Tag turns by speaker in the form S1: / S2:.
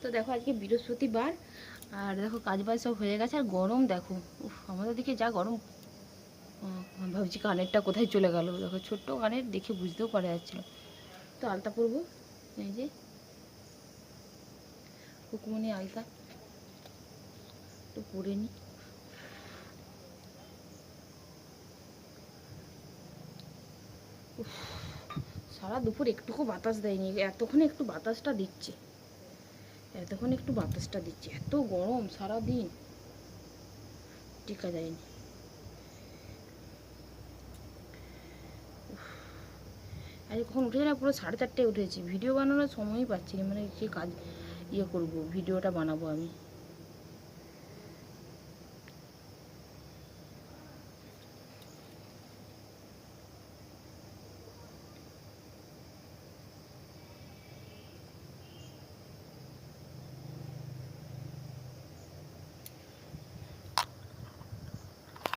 S1: তো দেখো আজকে বৃহস্পতিবার, আর দেখো কাজ বাজ সব হয়ে গেছে, আর গরম দেখো, উফ আমাদের দিকে যা গরম। আমি ভাবছি কানেরটা কোথায় চলে গেল, দেখো ছোট্ট কানের, দেখে বুঝতেও পারা যাচ্ছিল। তো আলতা পরবো, এই যে হুকমনি আলতা, একটু পরে নিই। সারা দুপুর একটুকু বাতাস দেয়নি, এতক্ষণে একটু বাতাসটা দিচ্ছে, এত গরম সারা দিন টিকা যায়নি। আজ কখন উঠেছি না, পুরো 4:30টায় উঠেছি, ভিডিও বানানোর সময়ই পাচ্ছি না, মানে যে কাজ করবো, ভিডিওটা বানাবো আমি।